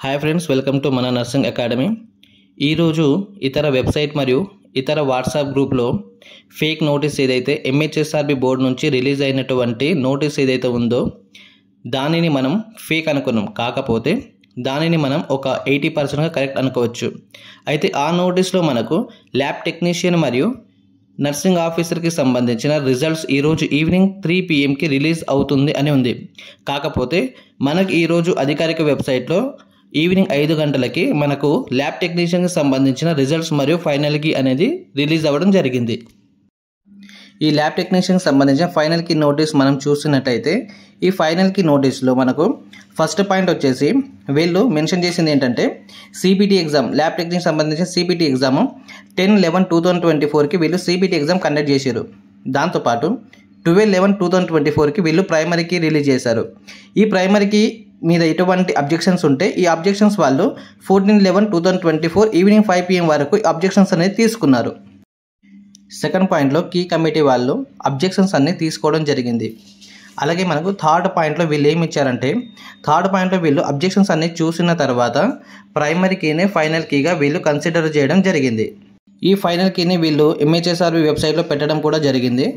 Hi friends, welcome to మన nursing academy. ఈరోజు ఇతర వెబ్సైట్ మరియు ఇతర వాట్సాప్ గ్రూప్లో ఫేక్ నోటీస్ ఏదైతే ఎంహెచ్ఎస్ఆర్బి బోర్డు నుంచి రిలీజ్ అయినటువంటి నోటీస్ ఏదైతే ఉందో దానిని మనం ఫేక్ అనుకున్నాం. కాకపోతే దానిని మనం ఒక 80%గా కరెక్ట్ అనుకోవచ్చు. అయితే ఆ నోటీస్లో మనకు ల్యాబ్ టెక్నీషియన్ మరియు నర్సింగ్ ఆఫీసర్కి సంబంధించిన రిజల్ట్స్ ఈరోజు ఈవినింగ్ 3 PM రిలీజ్ అవుతుంది అని ఉంది. కాకపోతే మనకు ఈరోజు అధికారిక వెబ్సైట్లో ఈవినింగ్ 5 గంటలకి మనకు ల్యాబ్ టెక్నీషియన్కి సంబంధించిన రిజల్ట్స్ మరియు ఫైనల్ కీ అనేది రిలీజ్ అవ్వడం జరిగింది. ఈ ల్యాబ్ టెక్నీషియన్కి సంబంధించిన ఫైనల్ కీ నోటీస్ మనం చూసినట్టయితే ఈ ఫైనల్ కీ నోటీస్లో మనకు ఫస్ట్ పాయింట్ వచ్చేసి వీళ్ళు మెన్షన్ చేసింది ఏంటంటే సిబిటి ఎగ్జామ్, ల్యాబ్ టెక్నీషియన్ సంబంధించిన సిబిటి ఎగ్జామ్ 10/11/2024 వీళ్ళు సిబిటి ఎగ్జామ్ కండక్ట్ చేశారు. దాంతోపాటు 12/11/2024 వీళ్ళు ప్రైమరీకి రిలీజ్ చేశారు. ఈ ప్రైమరీకి మీద ఎటువంటి అబ్జెక్షన్స్ ఉంటే ఈ అబ్జెక్షన్స్ వాళ్ళు 14/11/2024 ఈవినింగ్ 5 PM వరకు అబ్జెక్షన్స్ అనేది తీసుకున్నారు. సెకండ్ పాయింట్లో కీ కమిటీ వాళ్ళు అబ్జెక్షన్స్ అన్నీ తీసుకోవడం జరిగింది. అలాగే మనకు థర్డ్ పాయింట్లో వీళ్ళు ఏమి ఇచ్చారంటే థర్డ్ పాయింట్లో వీళ్ళు అబ్జెక్షన్స్ అన్నీ చూసిన తర్వాత ప్రైమరీ కీనే ఫైనల్ కీగా వీళ్ళు కన్సిడర్ చేయడం జరిగింది. ఈ ఫైనల్ కీని వీళ్ళు ఎంహెచ్ఎస్ఆర్బి వెబ్సైట్లో పెట్టడం కూడా జరిగింది.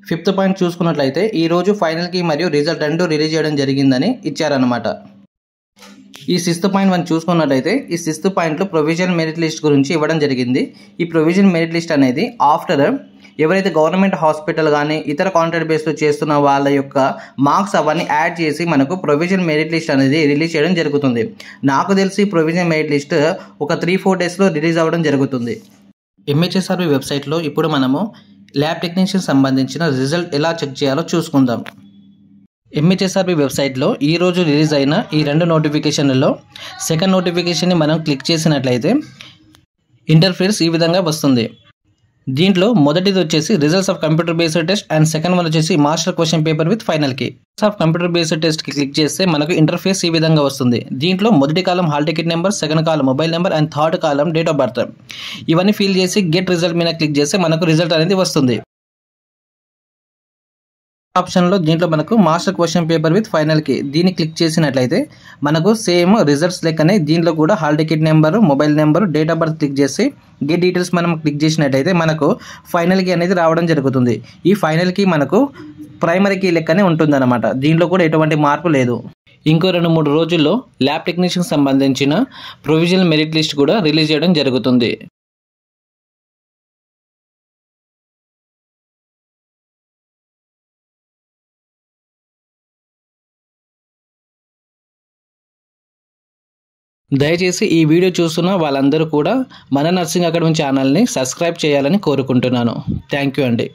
ఫిఫ్త్ పాయింట్ చూసుకున్నట్లయితే ఈరోజు ఫైనల్ కీ మరియు రిజల్ట్ రెండు రిలీజ్ చేయడం జరిగిందని ఇచ్చారన్నమాట. ఈ సిక్స్త్ పాయింట్ మనం చూసుకున్నట్లయితే ఈ సిక్స్త్ పాయింట్లో ప్రొవిజనల్ మెరిట్ లిస్ట్ గురించి ఇవ్వడం జరిగింది. ఈ ప్రొవిజనల్ మెరిట్ లిస్ట్ అనేది ఆఫ్టర్ ఎవరైతే గవర్నమెంట్ హాస్పిటల్ కానీ ఇతర కాంట్రాక్ట్ బేస్లో చేస్తున్న వాళ్ళ యొక్క మార్క్స్ అవన్నీ యాడ్ చేసి మనకు ప్రొవిజనల్ మెరిట్ లిస్ట్ అనేది రిలీజ్ చేయడం జరుగుతుంది. నాకు తెలిసి ప్రొవిజనల్ మెరిట్ లిస్ట్ ఒక 3-4 డేస్లో రిలీజ్ అవ్వడం జరుగుతుంది. ఎంహెచ్ఎస్ఆర్బి వెబ్సైట్లో ఇప్పుడు మనము ల్యాబ్ టెక్నీషియన్ సంబంధించిన రిజల్ట్ ఎలా చెక్ చేయాలో చూసుకుందాం. ఎంహెచ్ఎస్ఆర్బి వెబ్సైట్లో ఈరోజు రిలీజ్ అయిన ఈ 2 నోటిఫికేషన్లలో సెకండ్ నోటిఫికేషన్ని మనం క్లిక్ చేసినట్లయితే ఇంటర్ఫేస్ ఈ విధంగా వస్తుంది. దీంట్లో మొదటిది వచ్చేసి results of computer based test and second one వచ్చేసి master question paper with final key. Results of computer based టెస్ట్కి క్లిక్ చేస్తే మనకు ఇంటర్ఫేస్ ఈ విధంగా వస్తుంది. దీంట్లో మొదటి కాలం హాల్ టికెట్ నెంబర్, సెకండ్ కాలం మొబైల్ నెంబర్ అండ్ థర్డ్ కాలం డేట్ ఆఫ్ బర్త్ ఇవన్నీ ఫిల్ చేసి గెట్ రిజల్ట్ మీద క్లిక్ చేస్తే మనకు రిజల్ట్ అనేది వస్తుంది. ఆప్షన్లో దీంట్లో మనకు master question paper with final key దీన్ని క్లిక్ చేసినట్లయితే మనకు సేమ్ రిజల్ట్స్ లెక్కనే దీంట్లో కూడా hall ticket number, mobile number, date of birth click చేసి గెట్ డీటెయిల్స్ మనం క్లిక్ చేసినట్లయితే మనకు ఫైనల్ కీ అనేది రావడం జరుగుతుంది. ఈ ఫైనల్ కీ మనకు ప్రైమరీ కీ లెక్కనే ఉంటుందన్నమాట. దీంట్లో కూడా ఎటువంటి మార్పు లేదు. ఇంకో 2-3 రోజుల్లో ల్యాబ్ టెక్నీషియన్కి సంబంధించిన ప్రొవిజనల్ మెరిట్ లిస్ట్ కూడా రిలీజ్ చేయడం జరుగుతుంది. దయచేసి ఈ వీడియో చూస్తున్న వాళ్ళందరూ కూడా మన నర్సింగ్ అకాడమీ ఛానల్ని సబ్స్క్రైబ్ చేయాలని కోరుకుంటున్నాను. థ్యాంక్ యూ అండి.